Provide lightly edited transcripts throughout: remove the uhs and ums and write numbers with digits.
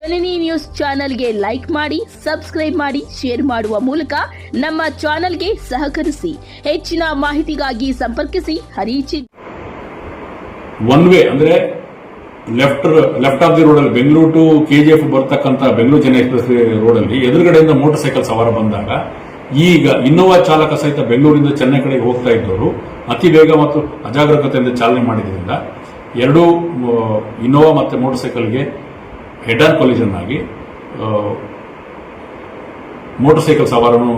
ಜನನಿ news ಚಾನೆಲ್ಗೆ like ಮಾಡಿ, subscribe ಮಾಡಿ, ಶೇರ್ ಮಾಡುವ ಮೂಲಕ ನಮ್ಮ ಚಾನೆಲ್ಗೆ ಸಹಕರಿಸಿ. ಹೆಚ್ಚಿನ ಮಾಹಿತಿಗಾಗಿ ಸಂಪರ್ಕಿಸಿ ಹರಿಚಿ. ಒನ್ ವೇ ಅಂದ್ರೆ ಲೆಫ್ಟ್ ಆಫ್ ದಿ ರೋಡ್ ಅಲ್ಲಿ ಬೆಂಗಳೂರು ಟು ಕೆಜಿಎಫ್ ಬರ್ತಕ್ಕಂಥ ಬೆಂಗಳೂರು ಚೆನ್ನೈ ಎಕ್ಸ್ಪ್ರೆಸ್ ರೋಡ್ ಅಲ್ಲಿ ಎದುರುಗಡೆಯಿಂದ ಮೋಟಾರ್ ಸೈಕಲ್ ಸವಾರ ಬಂದಾಗ ಈಗ ಇನ್ನೋವಾ ಚಾಲಕ ಸಹಿತ ಬೆಂಗಳೂರಿಂದ ಚೆನ್ನೈ ಕಡೆಗೆ ಹೋಗ್ತಾ ಇದ್ದವರು ಅತಿ ವೇಗ ಮತ್ತು ಅಜಾಗರೂಕತೆಯಿಂದ ಚಾಲನೆ ಮಾಡಿದ್ರಿಂದ ಎರಡು ಇನ್ನೋವಾ ಮತ್ತು ಮೋಟಾರ್ ಸೈಕಲ್ಗೆ ಹೆಡ್ ಆನ್ ಕೊಲಿಷನ್ ಆಗಿ ಮೋಟಾರ್ ಸೈಕಲ್ ಸವಾರನು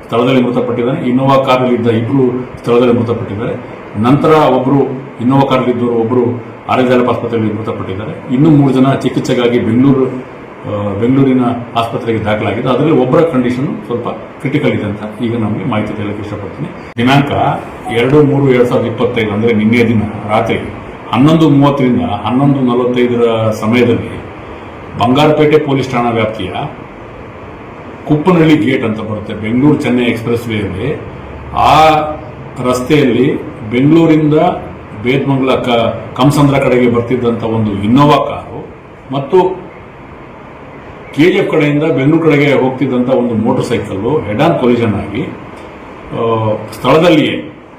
ಸ್ಥಳದಲ್ಲಿ ಮೃತಪಟ್ಟಿದ್ದಾನೆ. ಇನ್ನೋವಾ ಕಾರಲ್ಲಿದ್ದ ಇಬ್ಬರು ಸ್ಥಳದಲ್ಲಿ ಮೃತಪಟ್ಟಿದ್ದಾರೆ. ನಂತರ ಒಬ್ಬರು ಇನ್ನೋವಾ ಕಾರಲ್ಲಿದ್ದವರು ಒಬ್ಬರು ಆರ್ಎಸ್ ಆಸ್ಪತ್ರೆಯಲ್ಲಿ ಮೃತಪಟ್ಟಿದ್ದಾರೆ. ಇನ್ನೂ 3 ಜನ ಚಿಕಿತ್ಸೆಗಾಗಿ ಬೆಂಗಳೂರಿನ ಆಸ್ಪತ್ರೆಗೆ ದಾಖಲಾಗಿದೆ. ಅದರಲ್ಲಿ ಒಬ್ಬರ ಕಂಡೀಷನ್ ಸ್ವಲ್ಪ ಕ್ರಿಟಿಕಲ್ ಇದೆ ಅಂತ ಈಗ ನಮಗೆ ಮಾಹಿತಿ ಹೇಳಕ್ಕೆ ಇಷ್ಟಪಡ್ತೀನಿ. ದಿನಾಂಕ 2/3/2025 ಅಂದ್ರೆ ನಿನ್ನೆ ದಿನ ರಾತ್ರಿ 11:30ರಿಂದ 11:45 ಸಮಯದಲ್ಲಿ ಬಂಗಾರಪೇಟೆ ಪೊಲೀಸ್ ಠಾಣಾ ವ್ಯಾಪ್ತಿಯ ಕುಪ್ಪನಹಳ್ಳಿ ಗೇಟ್ ಅಂತ ಬರುತ್ತೆ ಬೆಂಗಳೂರು ಚೆನ್ನೈ ಎಕ್ಸ್ಪ್ರೆಸ್ ವೇಯಲ್ಲಿ. ಆ ರಸ್ತೆಯಲ್ಲಿ ಬೆಂಗಳೂರಿಂದ ಬೇತ್ಮಂಗಲ ಕಂಸಂದ್ರ ಕಡೆಗೆ ಬರ್ತಿದ್ದಂಥ ಒಂದು ಇನ್ನೋವಾ ಕಾರು ಮತ್ತು ಕೆಜಿಎಫ್ ಕಡೆಯಿಂದ ಬೆಂಗಳೂರು ಕಡೆಗೆ ಹೋಗ್ತಿದ್ದಂಥ ಒಂದು motor cycle head on collision ಆಗಿ ಸ್ಥಳದಲ್ಲಿಯೇ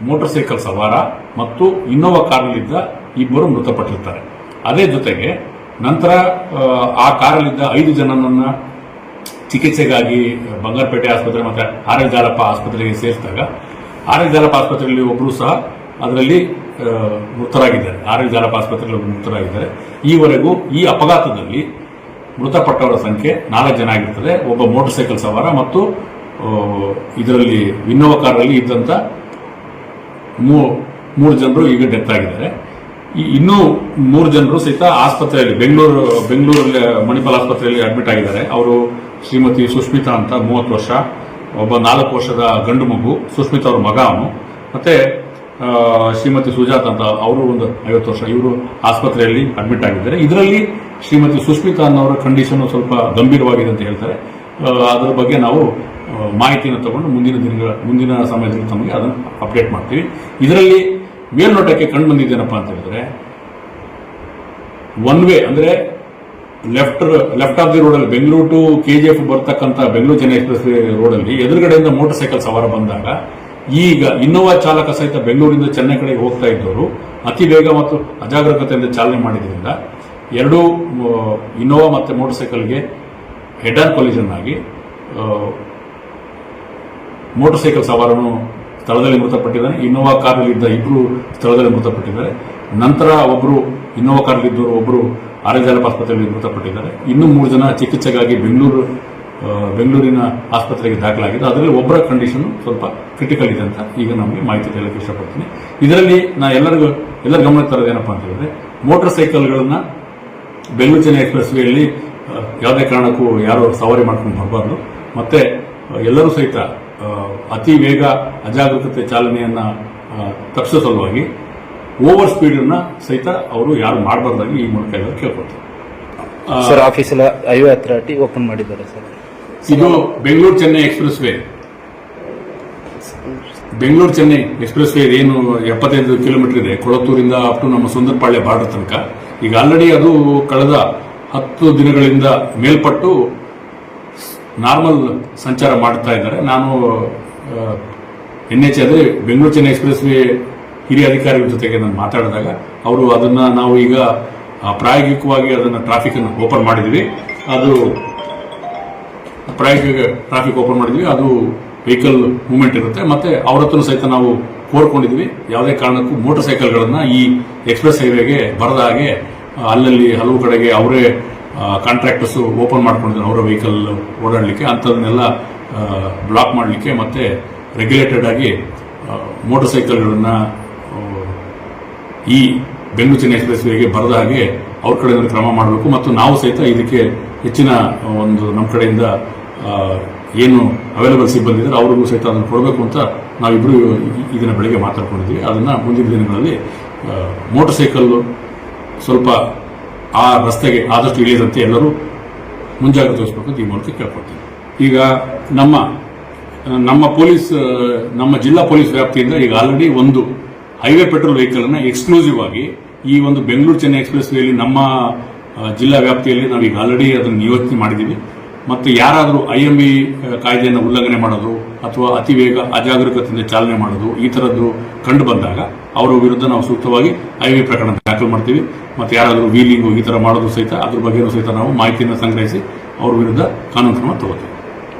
ಮೋಟಾರ್ ಸೈಕಲ್ ಸವಾರ ಮತ್ತು ಇನ್ನೋವಾ ಕಾರಲ್ಲಿದ್ದ ಇಬ್ಬರು ಮೃತಪಟ್ಟಿರ್ತಾರೆ. ಅದೇ ಜೊತೆಗೆ ನಂತರ ಆ ಕಾರಲ್ಲಿದ್ದ 5 ಜನನನ್ನ ಚಿಕಿತ್ಸೆಗಾಗಿ ಬಂಗಾರಪೇಟೆ ಆಸ್ಪತ್ರೆ ಮತ್ತು ಆರ್ಎಸ್ ಜಾಲಪ್ಪ ಆಸ್ಪತ್ರೆಗೆ ಸೇರಿಸಿದಾಗ ಆರ್ಎಸ್ ಜಾಲಪ್ಪ ಆಸ್ಪತ್ರೆಯಲ್ಲಿ ಒಬ್ಬರು ಸಹ ಅದರಲ್ಲಿ ಮೃತರಾಗಿದ್ದಾರೆ. ಆರ್ಎಸ್ ಜಾಲಪ್ಪ ಆಸ್ಪತ್ರೆಯಲ್ಲಿ ಮೃತರಾಗಿದ್ದಾರೆ. ಈವರೆಗೂ ಈ ಅಪಘಾತದಲ್ಲಿ ಮೃತಪಟ್ಟವರ ಸಂಖ್ಯೆ 4 ಜನ ಆಗಿರ್ತದೆ. ಒಬ್ಬ ಮೋಟಾರ್ ಸೈಕಲ್ ಸವಾರ ಮತ್ತು ಇದರಲ್ಲಿ ಇನ್ನೋವಾ ಕಾರಲ್ಲಿ ಇದ್ದಂತ 3 ಜನರು ಈಗ ಡೆತ್ ಆಗಿದ್ದಾರೆ. ಇನ್ನೂ 3 ಜನರು ಸಹಿತ ಆಸ್ಪತ್ರೆಯಲ್ಲಿ ಬೆಂಗಳೂರಲ್ಲಿ ಮಣಿಪಾಲ್ ಆಸ್ಪತ್ರೆಯಲ್ಲಿ ಅಡ್ಮಿಟ್ ಆಗಿದ್ದಾರೆ. ಅವರು ಶ್ರೀಮತಿ ಸುಷ್ಮಿತಾ ಅಂತ 30 ವರ್ಷ, ಒಬ್ಬ 4 ವರ್ಷದ ಗಂಡು ಮಗು, ಸುಷ್ಮಿತಾ ಅವ್ರ ಮಗ ಅವನು, ಮತ್ತೆ ಶ್ರೀಮತಿ ಸುಜಾತ ಅಂತ ಅವರು ಒಂದು 50 ವರ್ಷ, ಇವರು ಆಸ್ಪತ್ರೆಯಲ್ಲಿ ಅಡ್ಮಿಟ್ ಆಗಿದ್ದಾರೆ. ಇದರಲ್ಲಿ ಶ್ರೀಮತಿ ಸುಷ್ಮಿತಾ ಅನ್ನೋರ ಕಂಡೀಷನ್ ಸ್ವಲ್ಪ ಗಂಭೀರವಾಗಿದೆ ಅಂತ ಹೇಳ್ತಾರೆ. ಅದರ ಬಗ್ಗೆ ನಾವು ಮಾಹಿತಿಯನ್ನು ತಗೊಂಡು ಮುಂದಿನ ಸಮಯದಲ್ಲಿ ತಮಗೆ ಅದನ್ನು ಅಪ್ಡೇಟ್ ಮಾಡ್ತೀವಿ. ಇದರಲ್ಲಿ ಮೇಲ್ನೋಟಕ್ಕೆ ಕಂಡು ಬಂದಿದ್ದೇನಪ್ಪ ಅಂತ ಹೇಳಿದ್ರೆ ಒನ್ ವೇ ಅಂದ್ರೆ ಲೆಫ್ಟ್ ಆಫ್ ದಿ ರೋಡ್ ಅಲ್ಲಿ ಬೆಂಗಳೂರು ಟು ಕೆಜಿಎಫ್ ಬರ್ತಕ್ಕಂಥ ಬೆಂಗಳೂರು ಚೆನ್ನೈ ಎಕ್ಸ್ಪ್ರೆಸ್ ರೋಡ್ ಅಲ್ಲಿ ಎದುರುಗಡೆಯಿಂದ ಮೋಟಾರ್ ಸೈಕಲ್ ಸವಾರ ಬಂದಾಗ ಈಗ ಇನ್ನೋವಾ ಚಾಲಕ ಸಹಿತ ಬೆಂಗಳೂರಿಂದ ಚೆನ್ನೈ ಕಡೆಗೆ ಹೋಗ್ತಾ ಇದ್ದವರು ಅತಿ ವೇಗ ಮತ್ತು ಅಜಾಗರೂಕತೆಯಿಂದ ಚಾಲನೆ ಮಾಡಿದ್ರಿಂದ ಎರಡು ಇನ್ನೋವಾ ಮತ್ತು ಮೋಟಾರ್ ಸೈಕಲ್ಗೆ ಹೆಡ್ ಆನ್ ಕೊಲಿಷನ್ ಆಗಿ ಮೋಟಾರ್ ಸೈಕಲ್ ಸವಾರನು ಸ್ಥಳದಲ್ಲಿ ಮೃತಪಟ್ಟಿದ್ದಾನೆ. ಇನ್ನೋವಾ ಕಾರಲ್ಲಿದ್ದ ಇಬ್ಬರು ಸ್ಥಳದಲ್ಲಿ ಮೃತಪಟ್ಟಿದ್ದಾರೆ. ನಂತರ ಒಬ್ಬರು ಇನ್ನೋವಾ ಕಾರಲ್ಲಿದ್ದವರು ಒಬ್ಬರು ಆರ್ಎಸ್ ಆಸ್ಪತ್ರೆಯಲ್ಲಿ ಮೃತಪಟ್ಟಿದ್ದಾರೆ. ಇನ್ನೂ 3 ಜನ ಚಿಕಿತ್ಸೆಗಾಗಿ ಬೆಂಗಳೂರಿನ ಆಸ್ಪತ್ರೆಗೆ ದಾಖಲಾಗಿದೆ. ಅದರಲ್ಲಿ ಒಬ್ಬರ ಕಂಡೀಷನ್ ಸ್ವಲ್ಪ ಕ್ರಿಟಿಕಲ್ ಇದೆ ಅಂತ ಈಗ ನಮಗೆ ಮಾಹಿತಿ ಹೇಳಕ್ಕೆ ಇಷ್ಟಪಡ್ತೀನಿ. ಇದರಲ್ಲಿ ಎಲ್ಲರ ಗಮನ ತರೋದೇನಪ್ಪ ಅಂತ ಹೇಳಿದ್ರೆ ಮೋಟಾರ್ ಸೈಕಲ್ಗಳನ್ನ ಬೆಂಗಳೂರು ಚೆನ್ನೈ ಎಕ್ಸ್ಪ್ರೆಸ್ ವೇಯಲ್ಲಿ ಯಾವುದೇ ಕಾರಣಕ್ಕೂ ಯಾರು ಸವಾರಿ ಮಾಡ್ಕೊಂಡು ಬರಬಾರ್ದು. ಮತ್ತೆ ಎಲ್ಲರೂ ಸಹಿತ ಅತಿ ವೇಗ ಅಜಾಗರೂಕತೆ ಚಾಲನೆಯನ್ನ ತಪ್ಪಿಸೋ ಸಲುವಾಗಿ ಓವರ್ ಸ್ಪೀಡ್ ಅನ್ನ ಸಹಿತ ಅವರು ಯಾರು ಮಾಡಬಾರ್ದಾಗಿ ಈ ಮೂಲಕ ಎಲ್ಲರೂ ಕೇಳ್ಕೊಳ್ತಾರೆ. ಸರ್, ಆಫೀಸ್ ಎಲ್ಲ ಹೈವೇ ಅಥಾರಿಟಿ ಓಪನ್ ಮಾಡಿದ್ದಾರೆ ಸರ್. ಇದು Bengaluru Chennai express way. Bengaluru Chennai express way ಏನು 75 ಕಿಲೋಮೀಟರ್ ಇದೆ, ಕೊಳತ್ತೂರಿಂದ ಅಪ್ ಟು ನಮ್ಮ ಸುಂದರಪಾಳ್ಯ ಬಾರ್ಡರ್ ತನಕ. ಈಗ ಆಲ್ರೆಡಿ ಅದು ಕಳೆದ 10 ದಿನಗಳಿಂದ ಮೇಲ್ಪಟ್ಟು ನಾರ್ಮಲ್ ಸಂಚಾರ ಮಾಡ್ತಾ ಇದ್ದಾರೆ. ನಾನು NH ಅಂದ್ರೆ ಬೆಂಗಳೂರು ಚೆನ್ನೈ ಎಕ್ಸ್ಪ್ರೆಸ್ ವೇ ಹಿರಿಯ ಅಧಿಕಾರಿಗಳ ಜೊತೆಗೆ ನಾನು ಮಾತಾಡಿದಾಗ ಅವರು ಅದನ್ನ ನಾವು ಈಗ ಪ್ರಾಯೋಗಿಕವಾಗಿ ಅದನ್ನ ಟ್ರಾಫಿಕ್ ಅನ್ನು ಓಪನ್ ಮಾಡಿದ್ವಿ. ಅದು ಪ್ರಾಯೋಗಿಕ ಟ್ರಾಫಿಕ್ ಓಪನ್ ಮಾಡಿದ್ವಿ. ಅದು ವೆಹಿಕಲ್ ಮೂವ್ಮೆಂಟ್ ಇರುತ್ತೆ. ಮತ್ತೆ ಅವ್ರ ಹತ್ರ ಸಹಿತ ನಾವು ಕೋರ್ಕೊಂಡಿದ್ವಿ ಯಾವುದೇ ಕಾರಣಕ್ಕೂ ಮೋಟಾರ್ ಸೈಕಲ್ಗಳನ್ನ ಈ ಎಕ್ಸ್ಪ್ರೆಸ್ ಹೈವೇಗೆ ಬರದ ಹಾಗೆ ಅಲ್ಲಲ್ಲಿ ಹಲವು ಕಡೆಗೆ ಅವರೇ ಕಾಂಟ್ರಾಕ್ಟರ್ಸ್ ಓಪನ್ ಮಾಡ್ಕೊಂಡಿದ್ದಾರೆ ಅವರ ವೆಹಿಕಲ್ ಓಡಾಡಲಿಕ್ಕೆ. ಅಂಥದನ್ನೆಲ್ಲ ಬ್ಲಾಕ್ ಮಾಡಲಿಕ್ಕೆ ಮತ್ತೆ ರೆಗ್ಯುಲೇಟೆಡ್ ಆಗಿ ಮೋಟಾರ್ ಸೈಕಲ್ಗಳನ್ನ ಈ ಬೆಂಗಳೂರು ಚೆನ್ನೈ ಎಕ್ಸ್ಪ್ರೆಸ್ ವೇಗೆ ಬರದ ಹಾಗೆ ಅವ್ರ ಕಡೆಯಿಂದ ಕ್ರಮ ಮಾಡಬೇಕು. ಮತ್ತು ನಾವು ಸಹಿತ ಇದಕ್ಕೆ ಹೆಚ್ಚಿನ ಒಂದು ನಮ್ಮ ಕಡೆಯಿಂದ ಏನು ಅವೈಲೇಬಲ್ ಸಿಬ್ಬಂದಿ ಇದ್ದಾರೆ ಅವ್ರಿಗೂ ಸಹಿತ ಅದನ್ನು ಕೊಡಬೇಕು ಅಂತ ನಾವಿಬ್ಬರು ಇದನ್ನ ಬೆಳಗ್ಗೆ ಮಾತಾಡ್ಕೊಂಡಿದ್ವಿ. ಅದನ್ನ ಮುಂದಿನ ದಿನಗಳಲ್ಲಿ ಮೋಟಾರ್ ಸೈಕಲ್ ಸ್ವಲ್ಪ ಆ ರಸ್ತೆಗೆ ಆದಷ್ಟು ಇಳಿಯದಂತೆ ಎಲ್ಲರೂ ಮುಂಜಾಗ್ರತೆ ವಹಿಸಬೇಕು ಅಂತ ಈ ಮೂಲಕ ಕೇಳ್ಕೊಳ್ತೀವಿ. ಈಗ ನಮ್ಮ ಜಿಲ್ಲಾ ಪೊಲೀಸ್ ವ್ಯಾಪ್ತಿಯಿಂದ ಈಗ ಆಲ್ರೆಡಿ ಒಂದು ಹೈವೇ ಪೆಟ್ರೋಲ್ ವೆಹಿಕಲ್ ಅನ್ನ ಎಕ್ಸ್ಕ್ಲೂಸಿವ್ ಆಗಿ ಈ ಒಂದು ಬೆಂಗಳೂರು ಚೆನ್ನೈ ಎಕ್ಸ್ಪ್ರೆಸ್ ವೇಯಲ್ಲಿ ನಮ್ಮ ಜಿಲ್ಲಾ ವ್ಯಾಪ್ತಿಯಲ್ಲಿ ನಾವೀಗ ಆಲ್ರೆಡಿ ಅದನ್ನು ನಿಯೋಜನೆ ಮಾಡಿದ್ದೀವಿ. ಮತ್ತು ಯಾರಾದರೂ IMV ಕಾಯ್ದೆಯನ್ನು ಉಲ್ಲಂಘನೆ ಮಾಡೋದು ಅಥವಾ ಅತಿ ವೇಗ ಅಜಾಗರೂಕತೆಯಿಂದ ಚಾಲನೆ ಮಾಡೋದು ಈ ಥರದ್ದು ಕಂಡು ಬಂದಾಗ ಅವರ ವಿರುದ್ಧ ನಾವು ಸೂಕ್ತವಾಗಿ IMV ಪ್ರಕರಣ ದಾಖಲು ಮಾಡ್ತೀವಿ. ಮತ್ತು ಯಾರಾದರೂ ವೀಲಿಂಗು ಈ ಥರ ಮಾಡೋದು ಸಹಿತ ಅದ್ರ ಬಗ್ಗೆಯೂ ಸಹಿತ ನಾವು ಮಾಹಿತಿಯನ್ನು ಸಂಗ್ರಹಿಸಿ ಅವ್ರ ವಿರುದ್ಧ ಕಾನೂನು ಕ್ರಮ ತಗೋತೀವಿ.